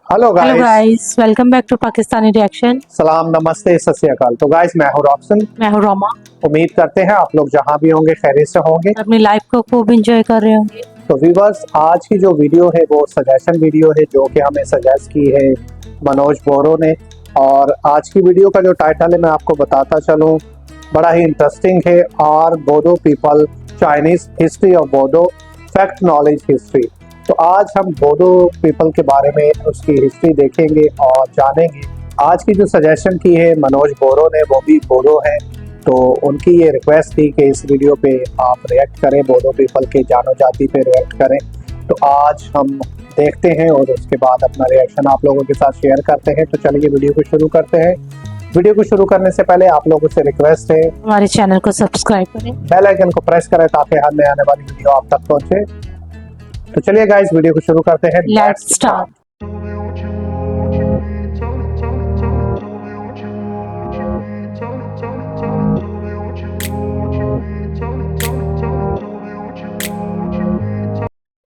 Hello hello guys, guys, welcome back to Pakistani reaction. सलाम नमस्ते सत श्री अकाल। तो गाइस मैं हूँ रॉक्सन। मैं हूँ रोमा। उम्मीद करते हैं आप लोग जहाँ भी होंगे खैरियत से होंगे। अपनी लाइफ को खूब एंजॉय कर रहे होंगे। तो व्यूअर्स, आज की जो वीडियो है वो सजेशन वीडियो है जो कि हमें सजेस्ट की है मनोज बोरो ने। और आज की वीडियो का जो टाइटल है मैं आपको बताता चलूँ, बड़ा ही इंटरेस्टिंग है। और Bodo people, Chinese history of Bodo, fact knowledge history. तो आज हम बोडो पीपल के बारे में उसकी हिस्ट्री देखेंगे और जानेंगे। आज की जो सजेशन की है मनोज बोरो ने, वो भी बोडो है, तो उनकी ये रिक्वेस्ट थी कि इस वीडियो पे आप रिएक्ट करें, बोडो पीपल के जानो जाति पे रिएक्ट करें। तो आज हम देखते हैं और उसके बाद अपना रिएक्शन आप लोगों के साथ शेयर करते हैं। तो चलिए वीडियो को शुरू करते हैं। वीडियो को शुरू करने से पहले आप लोगों से रिक्वेस्ट है, हमारे चैनल को सब्सक्राइब करें, बेल आइकन को प्रेस करें ताकि हर नए आने वाली वीडियो आप तक पहुंचे। तो चलिए गाइस वीडियो को शुरू करते हैं। Let's start.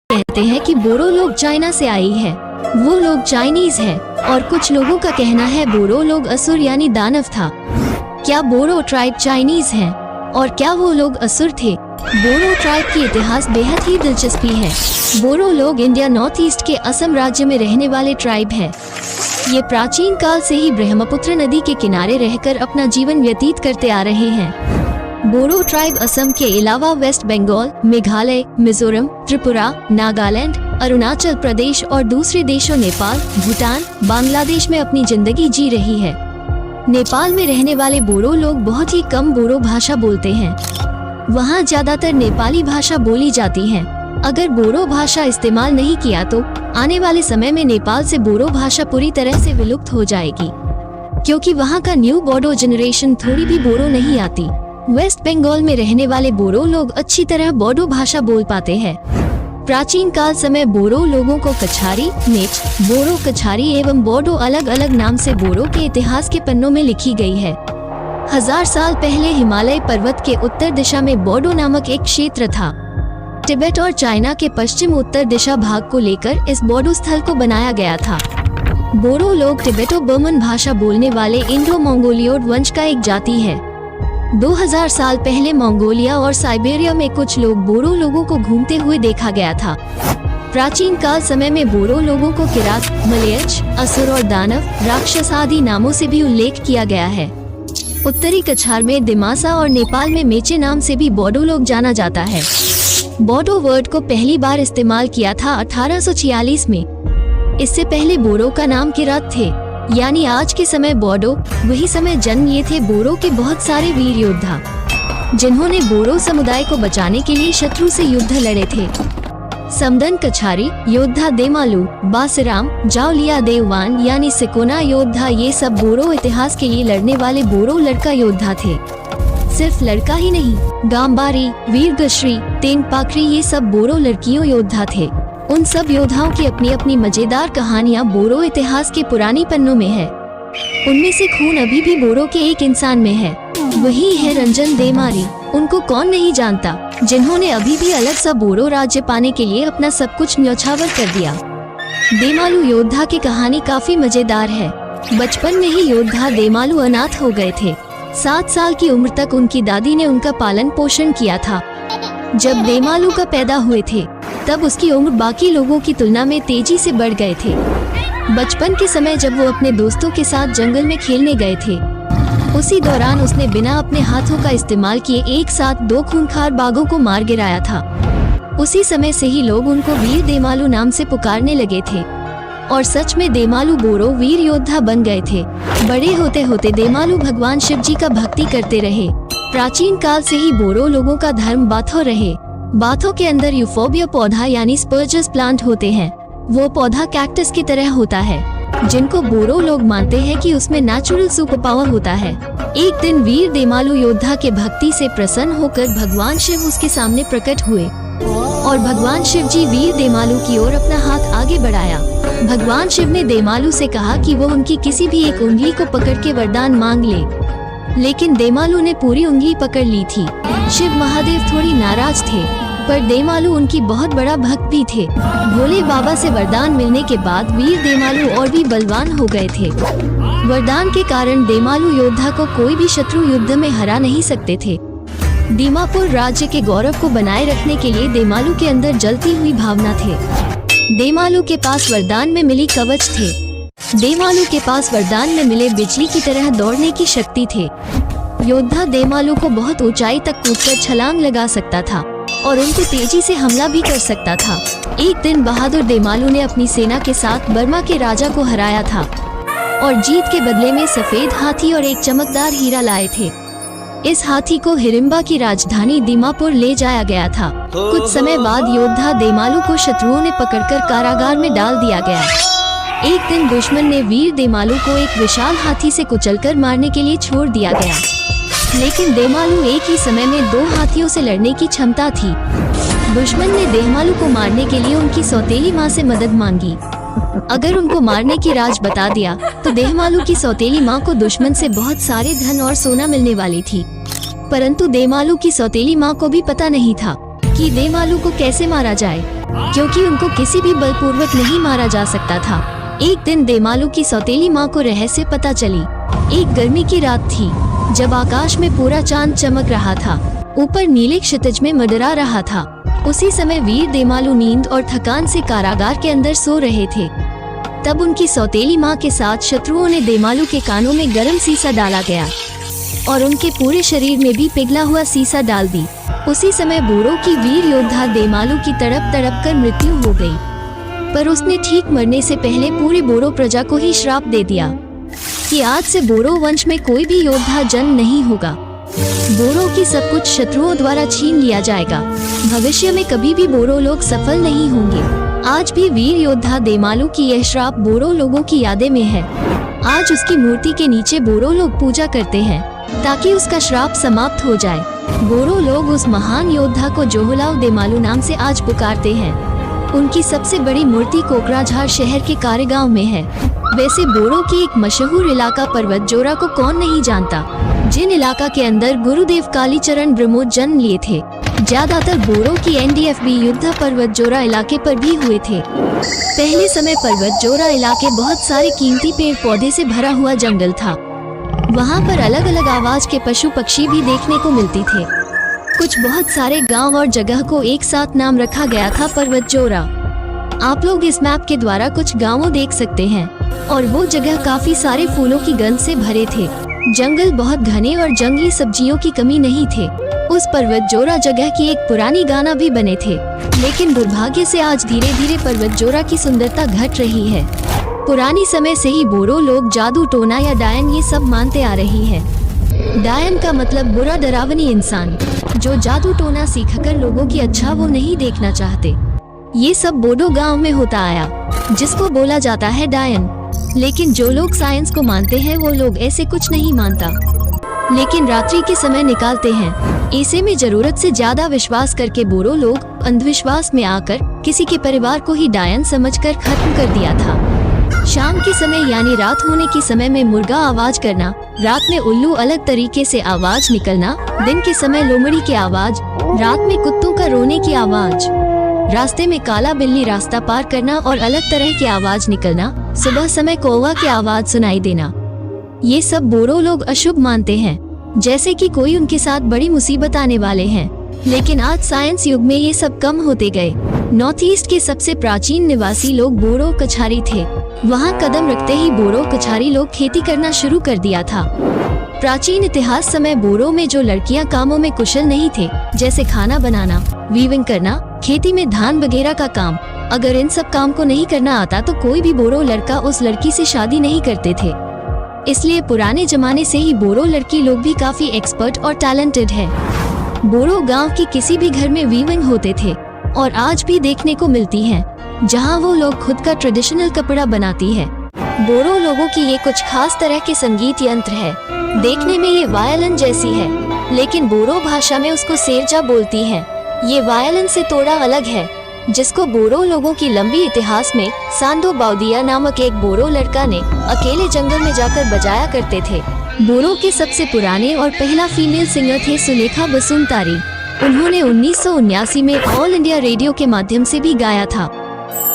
कहते हैं कि बोरो लोग चाइना से आई है, वो लोग चाइनीज हैं और कुछ लोगों का कहना है बोरो लोग असुर यानी दानव था। क्या बोरो ट्राइब चाइनीज हैं और क्या वो लोग असुर थे? बोरो ट्राइब की इतिहास बेहद ही दिलचस्पी है। बोरो लोग इंडिया नॉर्थ ईस्ट के असम राज्य में रहने वाले ट्राइब है। ये प्राचीन काल से ही ब्रह्मपुत्र नदी के किनारे रहकर अपना जीवन व्यतीत करते आ रहे हैं। बोरो ट्राइब असम के अलावा वेस्ट बंगाल, मेघालय, मिजोरम, त्रिपुरा, नागालैंड, अरुणाचल प्रदेश और दूसरे देशों नेपाल, भूटान, बांग्लादेश में अपनी जिंदगी जी रही है। नेपाल में रहने वाले बोरो लोग बहुत ही कम बोरो भाषा बोलते हैं। वहाँ ज्यादातर नेपाली भाषा बोली जाती है। अगर बोरो भाषा इस्तेमाल नहीं किया तो आने वाले समय में नेपाल से बोरो भाषा पूरी तरह से विलुप्त हो जाएगी, क्योंकि वहाँ का न्यू बोडो जनरेशन थोड़ी भी बोरो नहीं आती। वेस्ट बंगाल में रहने वाले बोरो लोग अच्छी तरह बोडो भाषा बोल पाते हैं। प्राचीन काल समय बोरो लोगों को कछारी, मेच, बोरो कछारी एवं बोडो अलग अलग नाम से बोरो के इतिहास के पन्नों में लिखी गई है। 1000 साल पहले हिमालय पर्वत के उत्तर दिशा में बोडो नामक एक क्षेत्र था। तिब्बत और चाइना के पश्चिम उत्तर दिशा भाग को लेकर इस बोडो स्थल को बनाया गया था। बोरो लोग तिब्बतो बर्मन भाषा बोलने वाले इंडो मंगोलियोड वंश का एक जाति है। 2000 साल पहले मंगोलिया और साइबेरिया में कुछ लोग बोरो लोगों को घूमते हुए देखा गया था। प्राचीन काल समय में बोरो लोगों को किरात, मलयच, असुर और दानव, राक्षस आदि नामों से भी उल्लेख किया गया है। उत्तरी कछार में दिमासा और नेपाल में मेचे नाम से भी बोडो लोग जाना जाता है। बोडो वर्ड को पहली बार इस्तेमाल किया था 1846 में। इससे पहले बोरो का नाम किरात थे, यानी आज के समय बोडो। वही समय जन्म लिए थे बोरो के बहुत सारे वीर योद्धा, जिन्होंने बोरो समुदाय को बचाने के लिए शत्रु से युद्ध लड़े थे। समदन कछारी योद्धा देमालू, बासराम, जावलिया देववान यानी सिकोना योद्धा, ये सब बोरो इतिहास के लिए लड़ने वाले बोरो लड़का योद्धा थे। सिर्फ लड़का ही नहीं, गांबारी, वीरगश्री, तेनपाखरी, ये सब बोरो लड़कियों योद्धा थे। उन सब योद्धाओं की अपनी अपनी मजेदार कहानियां बोरो इतिहास के पुरानी पन्नों में है। उनमें से खून अभी भी बोरो के एक इंसान में है, वही है रंजन देमारी। उनको कौन नहीं जानता, जिन्होंने अभी भी अलग सा बोरो राज्य पाने के लिए अपना सब कुछ न्यौछावर कर दिया। देमालू योद्धा की कहानी काफी मजेदार है। बचपन में ही योद्धा देमालू अनाथ हो गए थे। 7 साल की उम्र तक उनकी दादी ने उनका पालन पोषण किया था। जब देमालू का पैदा हुए थे तब उसकी उम्र बाकी लोगों की तुलना में तेजी से बढ़ गए थे। बचपन के समय जब वो अपने दोस्तों के साथ जंगल में खेलने गए थे, उसी दौरान उसने बिना अपने हाथों का इस्तेमाल किए एक साथ 2 खूंखार बाघों को मार गिराया था। उसी समय से ही लोग उनको वीर देमालू नाम से पुकारने लगे थे और सच में देमालू बोरो वीर योद्धा बन गए थे। बड़े होते होते देमालू भगवान शिव जी का भक्ति करते रहे। प्राचीन काल से ही बोरो लोगों का धर्म बाथो रहे। बाथों के अंदर यूफोबिया पौधा यानी स्पर्जस प्लांट होते हैं। वो पौधा कैक्टस की तरह होता है, जिनको बोरो लोग मानते हैं कि उसमें नेचुरल सुपर पावर होता है। एक दिन वीर देमालू योद्धा के भक्ति से प्रसन्न होकर भगवान शिव उसके सामने प्रकट हुए और भगवान शिव जी वीर देमालू की ओर अपना हाथ आगे बढ़ाया। भगवान शिव ने देमालू से कहा कि वो उनकी किसी भी एक उंगली को पकड़ के वरदान मांग ले, लेकिन देमालू ने पूरी उंगली पकड़ ली थी। शिव महादेव थोड़ी नाराज थे पर देमालू उनकी बहुत बड़ा भक्त भी थे। भोले बाबा से वरदान मिलने के बाद वीर देमालू और भी बलवान हो गए थे। वरदान के कारण देमालू योद्धा को कोई भी शत्रु युद्ध में हरा नहीं सकते थे। दीमापुर राज्य के गौरव को बनाए रखने के लिए देमालू के अंदर जलती हुई भावना थे। देमालू के पास वरदान में मिली कवच थे। देमालू के पास वरदान में मिले बिजली की तरह दौड़ने की शक्ति थे। योद्धा देमालू को बहुत ऊंचाई तक कूदकर छलांग लगा सकता था और उनको तेजी से हमला भी कर सकता था। एक दिन बहादुर देमालू ने अपनी सेना के साथ बर्मा के राजा को हराया था और जीत के बदले में सफेद हाथी और एक चमकदार हीरा लाए थे। इस हाथी को हिडिंबा की राजधानी दीमापुर ले जाया गया था। कुछ समय बाद योद्धा देमालू को शत्रुओं ने पकड़कर कारागार में डाल दिया गया। एक दिन दुश्मन ने वीर देमालू को एक विशाल हाथी से कुचलकर मारने के लिए छोड़ दिया गया, लेकिन देमालू एक ही समय में 2 हाथियों से लड़ने की क्षमता थी। दुश्मन ने देमालू को मारने के लिए उनकी सौतेली माँ से मदद मांगी। अगर उनको मारने की राज बता दिया तो देमालू की सौतेली माँ को दुश्मन से बहुत सारे धन और सोना मिलने वाली थी। परंतु देमालू की सौतेली माँ को भी पता नहीं था कि देमालू को कैसे मारा जाए, क्योंकि उनको किसी भी बलपूर्वक नहीं मारा जा सकता था। एक दिन देमालू की सौतेली माँ को रहस्य पता चली। एक गर्मी की रात थी जब आकाश में पूरा चांद चमक रहा था, ऊपर नीले क्षितिज में मंडरा रहा था। उसी समय वीर देमालू नींद और थकान से कारागार के अंदर सो रहे थे। तब उनकी सौतेली माँ के साथ शत्रुओं ने देमालू के कानों में गर्म सीसा डाला गया और उनके पूरे शरीर में भी पिघला हुआ सीसा डाल दी। उसी समय बोरो की वीर योद्धा देमालू की तड़प तड़प कर मृत्यु हो गई, पर उसने ठीक मरने से पहले पूरी बोरो प्रजा को ही श्राप दे दिया कि आज से बोरो वंश में कोई भी योद्धा जन्म नहीं होगा। बोरो की सब कुछ शत्रुओं द्वारा छीन लिया जाएगा। भविष्य में कभी भी बोरो लोग सफल नहीं होंगे। आज भी वीर योद्धा देमालू की यह श्राप बोरो लोगों की यादें में है। आज उसकी मूर्ति के नीचे बोरो लोग पूजा करते हैं ताकि उसका श्राप समाप्त हो जाए। बोरो लोग उस महान योद्धा को जोहलाव देमालू नाम से आज पुकारते हैं। उनकी सबसे बड़ी मूर्ति कोकराझार शहर के कारेगांव में है। वैसे बोरो की एक मशहूर इलाका पर्वत जोरा को कौन नहीं जानता, जिन इलाका के अंदर गुरुदेव कालीचरण ब्रह्मोस जन्म लिए थे। ज्यादातर बोरो की एनडीएफबी युद्ध पर्वत जोरा इलाके पर भी हुए थे। पहले समय पर्वत जोरा इलाके बहुत सारे कीमती पेड़ पौधे से भरा हुआ जंगल था। वहाँ पर अलग अलग आवाज के पशु पक्षी भी देखने को मिलती थे। कुछ बहुत सारे गांव और जगह को एक साथ नाम रखा गया था पर्वत जोरा। आप लोग इस मैप के द्वारा कुछ गांवों देख सकते हैं और वो जगह काफी सारे फूलों की गंध से भरे थे। जंगल बहुत घने और जंगली सब्जियों की कमी नहीं थे। उस पर्वत जोरा जगह की एक पुरानी गाना भी बने थे, लेकिन दुर्भाग्य से आज धीरे धीरे पर्वत जोरा की सुंदरता घट रही है। पुरानी समय से ही बोरो लोग जादू टोना या डायन ये सब मानते आ रही है। डायन का मतलब बुरा डरावनी इंसान जो जादू टोना सीखकर लोगों की अच्छा वो नहीं देखना चाहते। ये सब बोडो गांव में होता आया, जिसको बोला जाता है डायन। लेकिन जो लोग साइंस को मानते हैं वो लोग ऐसे कुछ नहीं मानता, लेकिन रात्रि के समय निकालते हैं। ऐसे में जरूरत से ज्यादा विश्वास करके बोरो लोग अंधविश्वास में आकर किसी के परिवार को ही डायन समझकर खत्म कर दिया था। शाम के समय यानी रात होने के समय में मुर्गा आवाज करना, रात में उल्लू अलग तरीके से आवाज निकलना, दिन के समय लोमड़ी की आवाज, रात में कुत्तों का रोने की आवाज, रास्ते में काला बिल्ली रास्ता पार करना और अलग तरह की आवाज निकलना, सुबह समय कौवा की आवाज सुनाई देना, ये सब बोरो लोग अशुभ मानते हैं, जैसे कि कोई उनके साथ बड़ी मुसीबत आने वाले हैं। लेकिन आज साइंस युग में ये सब कम होते गए। नॉर्थ ईस्ट के सबसे प्राचीन निवासी लोग बोरो कछारी थे। वहाँ कदम रखते ही बोरो कछारी लोग खेती करना शुरू कर दिया था। प्राचीन इतिहास समय बोरो में जो लड़कियां कामों में कुशल नहीं थे, जैसे खाना बनाना, वीविंग करना, खेती में धान वगैरह का काम, अगर इन सब काम को नहीं करना आता तो कोई भी बोरो लड़का उस लड़की से शादी नहीं करते थे। इसलिए पुराने जमाने से ही बोरो लड़की लोग भी काफी एक्सपर्ट और टैलेंटेड है। बोरो गांव की किसी भी घर में वीविंग होते थे और आज भी देखने को मिलती है, जहां वो लोग खुद का ट्रेडिशनल कपड़ा बनाती है। बोरो लोगों की ये कुछ खास तरह के संगीत यंत्र है। देखने में ये वायलिन जैसी है, लेकिन बोरो भाषा में उसको सेरजा बोलती है। ये वायलिन से थोड़ा अलग है, जिसको बोरो लोगों की लंबी इतिहास में सांदो बाउदिया नामक एक बोरो लड़का ने अकेले जंगल में जाकर बजाया करते थे। बोरो के सबसे पुराने और पहला फीमेल सिंगर थे सुलेखा बसुमतारी। उन्होंने 1979 में ऑल इंडिया रेडियो के माध्यम से भी गाया था।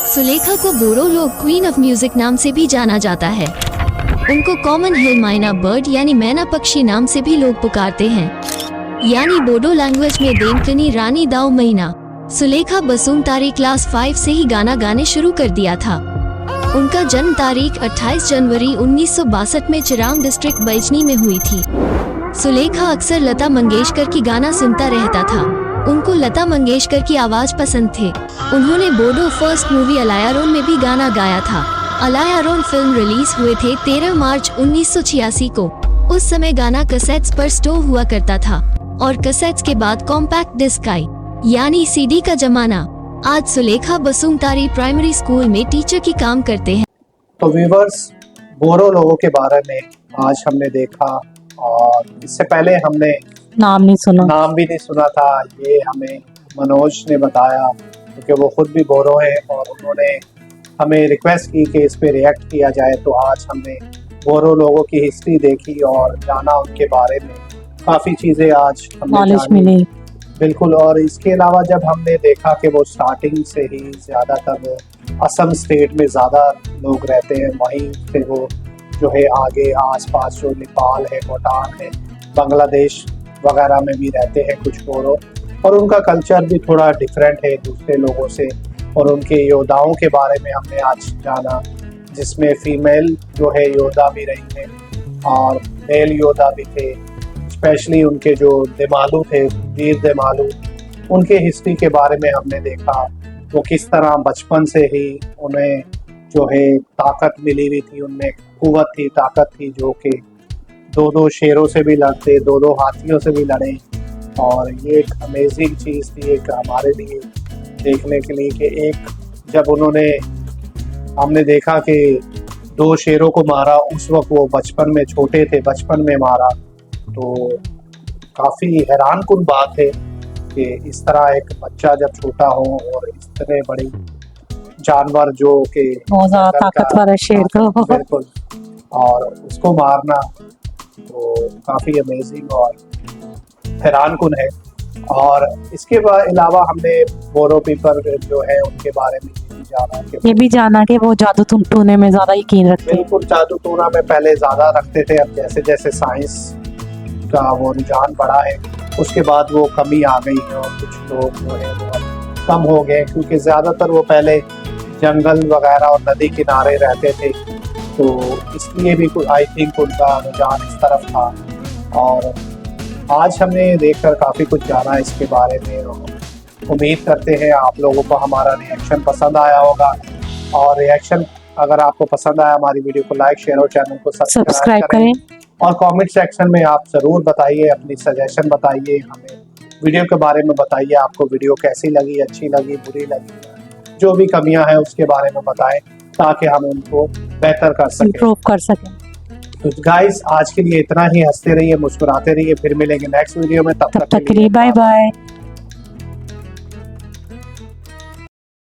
सुलेखा को बोरो लोग क्वीन ऑफ म्यूजिक नाम से भी जाना जाता है। उनको कॉमन हिल माइना बर्ड यानी मैना पक्षी नाम से भी लोग पुकारते हैं, यानी बोडो लैंग्वेज में देमकनी रानी दाओ महीना। सुलेखा बसुमतारी क्लास 5 से ही गाना गाने शुरू कर दिया था। उनका जन्म तारीख 28 जनवरी 1962 में चिरांग डिस्ट्रिक्ट बैजनी में हुई थी। सुलेखा अक्सर लता मंगेशकर की गाना सुनता रहता था। उनको लता मंगेशकर की आवाज पसंद थे। उन्होंने बोडो फर्स्ट मूवी अलायारोन में भी गाना गाया था। अलायारोन फिल्म रिलीज हुए थे 13 मार्च 1986 को। उस समय गाना कैसेट्स पर स्टोर हुआ करता था और कैसेट्स के बाद कॉम्पैक्ट डिस्क आई, यानी सीडी का जमाना। आज सुलेखा बसुमतारी प्राइमरी स्कूल में टीचर की काम करते हैं। तो व्यूवर्स, बोरो लोगों के बारे में आज हमने देखा, और इससे पहले हमने नाम भी नहीं सुना था। ये हमें मनोज ने बताया, क्योंकि वो खुद भी बोरो है और उन्होंने हमें रिक्वेस्ट की कि इस पे रिएक्ट किया जाए। तो आज हमने बोरो लोगों की हिस्ट्री देखी और जाना उनके बारे में। काफ़ी चीज़ें आज हमने नॉलेज जानी। मिली। बिल्कुल। और इसके अलावा जब हमने देखा कि वो स्टार्टिंग से ही ज़्यादातर असम स्टेट में ज़्यादा लोग रहते हैं, वहीं से वो जो है आगे आसपास जो नेपाल है, भूटान है, बांग्लादेश वगैरह में भी रहते हैं कुछ बोरो, और उनका कल्चर भी थोड़ा डिफरेंट है दूसरे लोगों से। और उनके योद्धाओं के बारे में हमने आज जाना, जिसमें फीमेल जो है योद्धा भी रही हैं और मेल योद्धा भी थे। स्पेशली उनके जो देमालू थे, वीर देमालू, उनके हिस्ट्री के बारे में हमने देखा। वो किस तरह बचपन से ही उन्हें जो है ताकत मिली हुई थी, उनमें कुव्वत थी, ताकत थी, जो कि 2-2 शेरों से भी लड़ते, 2-2 हाथियों से भी लड़े। और ये एक अमेजिंग चीज़ थी एक हमारे लिए देखने के लिए कि एक जब उन्होंने हमने देखा कि 2 शेरों को मारा, उस वक्त वो बचपन में छोटे थे, बचपन में मारा। तो काफ़ी हैरानकुन बात है कि इस तरह एक बच्चा जब छोटा हो और इस तरह बड़ी जानवर जो कि बहुत ज्यादा ताकतवर है शेर तो। बिल्कुल, और उसको मारना तो काफ़ी अमेजिंग और हैरानकुन है। और इसके अलावा हमने बोरो पीपल जो है उनके बारे में ये भी जाना कि वो जादू टूने में ज्यादा यकीन रखते हैं। बिल्कुल, जादू टूना में पहले ज्यादा रखते थे। अब जैसे जैसे साइंस का वो रुझान बढ़ा है, उसके बाद वो कमी आ गई है और कुछ लोग जो है वो कम हो गए, क्योंकि ज्यादातर वो पहले जंगल वगैरह और नदी किनारे रहते थे। तो इसलिए भी आई थिंक उनका रुझान इस तरफ था। और आज हमने देखकर काफ़ी कुछ जाना इसके बारे में। उम्मीद करते हैं आप लोगों को हमारा रिएक्शन पसंद आया होगा। और रिएक्शन अगर आपको पसंद आया, हमारी वीडियो को लाइक, शेयर और चैनल को सब्सक्राइब करें। और कमेंट सेक्शन में आप ज़रूर बताइए, अपनी सजेशन बताइए, हमें वीडियो के बारे में बताइए, आपको वीडियो कैसी लगी, अच्छी लगी, बुरी लगी, जो भी कमियां हैं उसके बारे में बताएं, ताकि हम उनको बेहतर कर सकें, इम्प्रूव कर सकें। तो गाइस, आज के लिए इतना ही। हंसते रहिए, मुस्कुराते रहिए, फिर मिलेंगे नेक्स्ट वीडियो में। तब तक के लिए बाय बाय।